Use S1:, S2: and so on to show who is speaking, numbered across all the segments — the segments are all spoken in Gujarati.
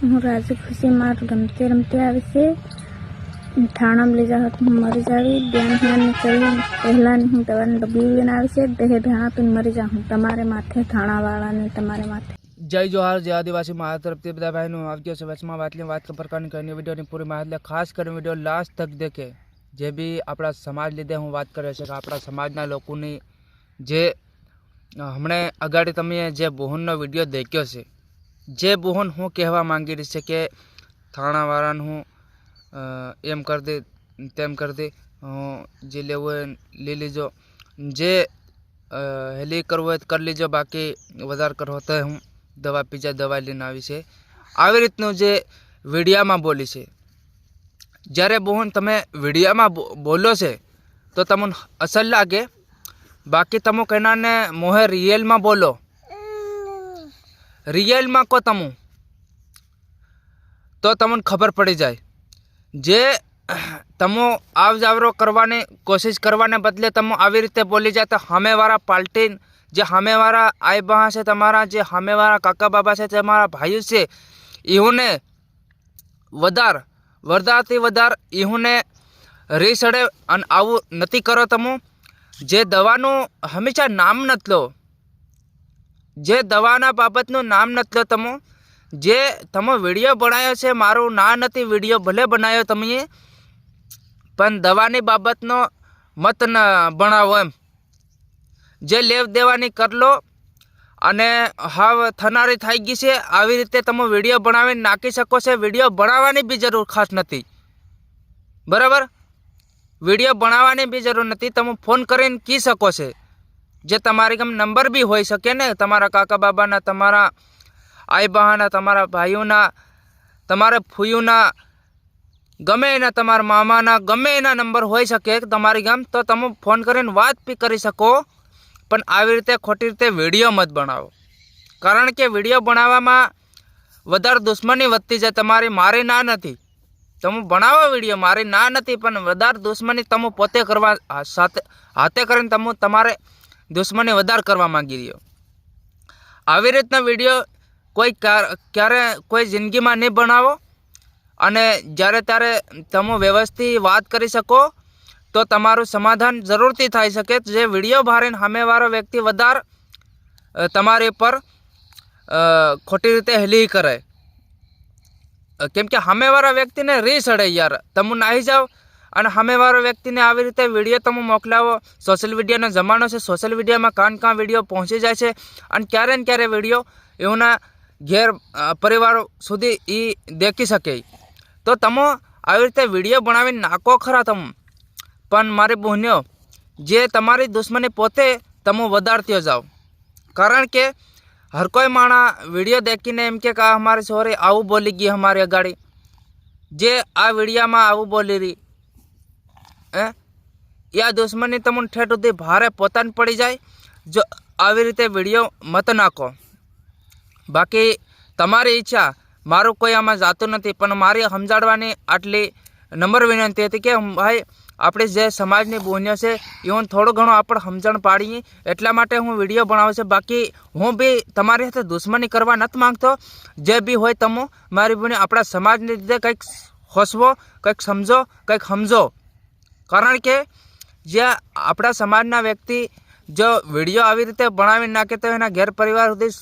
S1: हूँ राजी खुशी मार गमते रमते आवे से थाना में ले जा मरी जावी बेन ध्यान में चली पहला नहीं दवा ने डब्ल्यू लेना आवे से देह भेणा पिन मरी जाऊँ तमारे माथे थाना वाला ने तमारे माथे।
S2: जय जोहार जय आदिवासी मारा तरफથી બધા ભાઈનો આવજો છે વચમાં વાતલી વાત પ્રકારની કરની વિડીયોની પૂરી માહિતી ખાસ કરીને વિડીયો લાસ્ટ તક દેખે જે બી આપણા સમાજ લીધે હું વાત કરે છે કે આપણા સમાજના લોકોની જે હમણે અગાડી તમે જે બુહનનો વિડીયો દેખ્યો છે જે બુહન હું કહેવા માંગી રહી છે કે થાણાવાળાને હું એમ કરી દે તેમ કરી દે જે લેવું હોય લઈ લીજો જે હેલી કરવું હોય કરી લીજો બાકી વધારે કરવો તો હું દવા પીજા દવા લઈને આવી છે આવી રીતનું જે વિડીયામાં બોલી છે। જ્યારે બહુન તમે વિડીયામાં બોલો છે તો તમને અસલ લાગે બાકી તમે કહેનાને મોહે રિયલમાં બોલો રિયલમાં કો તમું તો તમને ખબર પડી જાય જે તમો આવ જાવરો કરવાની કોશિશ કરવાને બદલે તમો આવી રીતે બોલી જાય તો સામેવાળા પાર્ટી જે સામેવાળા આઈ બહા છે તમારા જે સામેવાળા કાકા બાબા છે તમારા ભાઈઓ છે એઓને વધારથી વધારે એઓને રીસડે અને આવું નથી કરો તમો જે દવાનું હંમેશા નામ નથી લો જે દવાના બાબતનું નામ નથી લો તમો જે તમે વિડીયો બનાવ્યો છે મારું ના નથી વિડીયો ભલે બનાવ્યો તમે પણ દવાની બાબતનો મત ન બનાવો એમ જે લેવ દેવાની કર લો અને હાવ થનારી થઈ ગઈ છે આવી રીતે તમે વિડીયો બનાવીને નાખી શકો છો વિડીયો બનાવવાની બી જરૂર ખાસ નથી બરાબર વિડીયો બનાવવાની બી જરૂર નથી તમે ફોન કરીને કહી શકો છો જે તમારી ગમ નંબર બી હોઈ શકે ને તમારા કાકા બાબાના તમારા આઈ બહાના તમારા ભાઈઓના તમારા ફૂઈઓના ગમે એના તમારા મામાના ગમે એના નંબર હોઈ શકે તમારી ગામ તો તમે ફોન કરીને વાત બી કરી શકો પણ આવી રીતે ખોટી રીતે વિડીયો મત બનાવો કારણ કે વિડીયો બનાવવામાં વધારે દુશ્મની વધતી જાય તમારી મારી ના નથી તમે બનાવો વિડીયો મારી ના નથી પણ વધારે દુશ્મની તમે પોતે કરવા સાથે હાથે કરીને તમે તમારે દુશ્મની વધારે કરવા માંગી રહ્યો આવી રીતના વિડીયો કોઈ ક્યારે કોઈ જિંદગીમાં નહીં બનાવો અને જ્યારે ત્યારે તમે વ્યવસ્થિત વાત કરી શકો તો તમારું સમાધાન જરૂરથી થઈ શકે જે વિડીયો ભારીને સામેવાળો વ્યક્તિ વધારે તમારી પર ખોટી રીતે હેલી કરે કેમ કે સામેવાળા વ્યક્તિને રીસ અડે યાર તમે નાહી જાઓ અને સામેવાળો વ્યક્તિને આવી રીતે વિડીયો તમે મોકલાવો સોશિયલ મીડિયાનો જમાનો છે સોશિયલ મીડિયામાં કાં વિડીયો પહોંચી જાય છે અને ક્યારે ને ક્યારે વિડીયો એઓના ઘેર પરિવારો સુધી એ દેખી શકે તો તમે આવી રીતે વિડીયો બનાવીને નાખો ખરા તમે પણ મારી બહેનીઓ જે તમારી દુશ્મની પોતે તમે વધારતી જાઓ કારણ કે હર કોઈ માણા વિડીયો દેખીને એમ કે અમારી છોરી આવું બોલી ગઈ અમારી અગાડી જે આ વિડીયામાં આવું બોલી રહી આ દુશ્મની તમને ઠેઠ સુધી ભારે પોતાને પડી જાય જો આવી રીતે વિડીયો મત નાખો બાકી તમારી ઈચ્છા મારું કોઈ આમાં જાતું નથી પણ મારી સમજાડવાની આટલી નમ્ર વિનંતી હતી કે ભાઈ આપણે જે સમાજની બહેનો છે એવું થોડું ઘણું આપણે સમજણ પાડીએ એટલા માટે હું વિડીયો બનાવું છું બાકી હું બી તમારી સાથે દુશ્મની કરવા નથી માંગતો જે બી હોય તમે મારી બહેનો આપણા સમાજને લીધે કંઈક હોસવો કંઈક સમજો કંઈક સમજો કારણ કે જે આપણા સમાજના વ્યક્તિ જો વિડીયો આવી રીતે બનાવી નાખે તો એના ઘેર પરિવાર સુધી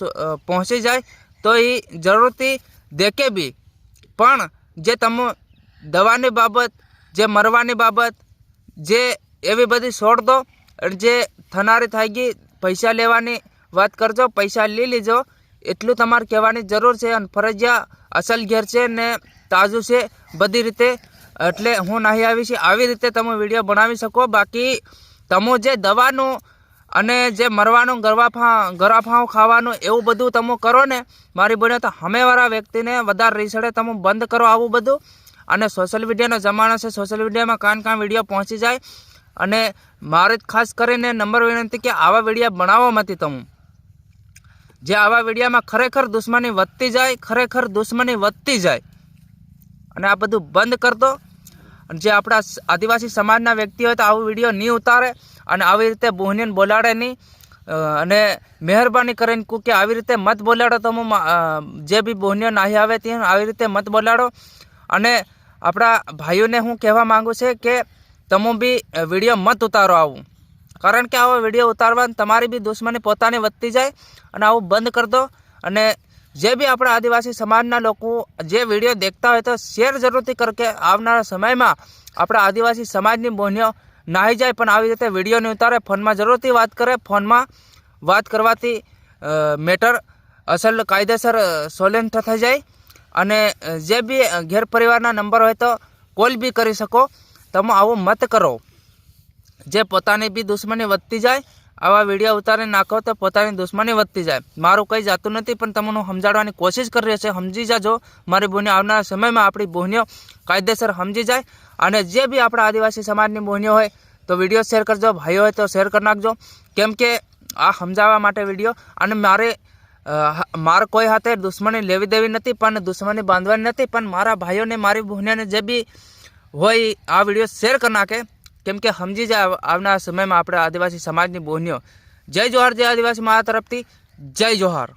S2: પહોંચી જાય તો એ જરૂરથી દેખે બી પણ જે તમે દવાની બાબત જે મરવાની બાબત જે એવી બધી છોડ દો જે થનારી થઈ ગઈ પૈસા લેવાની વાત કરજો પૈસા લઈ લીજો એટલું તમારે કહેવાની જરૂર છે અને ફરજિયાત અસલ ઘેર છે ને તાજું છે બધી રીતે એટલે હું નહીં આવી છે આવી રીતે તમે વિડીયો બનાવી શકો બાકી તમે જે દવાનું અને જે મરવાનું ગરાફાઓ ખાવાનું એવું બધું તમે કરો ને મારી બહેનો તો સામેવાળા વ્યક્તિને વધારે રીસડે તમે બંધ કરો આવું બધું અને સોશિયલ મીડિયાનો જમાનો છે સોશિયલ મીડિયામાં કાં વિડીયો પહોંચી જાય અને મારે ખાસ કરીને નંબર વિનંતી કે આવા વિડીયો બનાવો મતી તમે જે આવા વિડીયોમાં ખરેખર દુશ્મની વધતી જાય અને આ બધું બંધ કર દો જે આપણા આદિવાસી સમાજના વ્યક્તિ હોય તો આવો વિડીયો નહીં ઉતારે અને આવી રીતે બહેનીને બોલાડે નહીં અને મહેરબાની કરીને કે આવી રીતે મત બોલાડો તમે જે બી બહેનીઓ નાહી આવે ત્યાં આવી રીતે મત બોલાડો। અને આપણા ભાઈઓને હું કહેવા માગું છે કે તમે બી વિડીયો મત ઉતારો આવું, કારણ કે આવો વિડીયો ઉતારવાની તમારી બી દુશ્મની પોતાની વધતી જાય અને આવું બંધ કરી દો। અને જે બી આપણા આદિવાસી સમાજના લોકો જે વિડીયો દેખતા હોય તો શેર જરૂરથી કરકે આવનારા સમયમાં આપણા આદિવાસી સમાજની બહેનીઓ નાહી જાય પણ આવી રીતે વિડીયો નહીં ઉતારે, ફોનમાં જરૂરથી વાત કરે। ફોનમાં વાત કરવાથી મેટર અસલ કાયદેસર સોલ્વ થઈ જાય। અને જે બી ઘેર પરિવારના નંબર હોય તો કોલ બી કરી શકો। તમે આવું મત કરો, જે પોતાની બી દુશ્મની વધતી જાય। આવા વિડીયો ઉતારી નાખો તો પોતાની દુશ્મની વધતી જાય। મારું કંઈ જાતું નથી પણ તમને સમજાવવાની કોશિશ કરી રહ્યો છે, સમજી જાજો। મારી બહેનીઓ આવનારા સમયમાં આપણી બહેનીઓ કાયદેસર સમજી જાય। અને જે બી આપણા આદિવાસી સમાજની બહેનીઓ હોય તો વિડીયો શેર કરજો, ભાઈઓ હોય તો શેર કરી નાખજો, કેમ કે આ સમજાવવા માટે વિડીયો। અને મારે કોઈ હાથે દુશ્મની લેવી દેવી નથી, પણ દુશ્મની બાંધવાની નથી, પણ મારા ભાઈઓને મારી બહેનોને જે બી હોય આ વિડીયો શેર કરી નાખે, કેમ કે સમજી જાય આવનારા સમયમાં આપણે આદિવાસી સમાજની બહેનીઓ। જય જોહાર, જય આદિવાસી મારા તરફથી, જય જોહાર।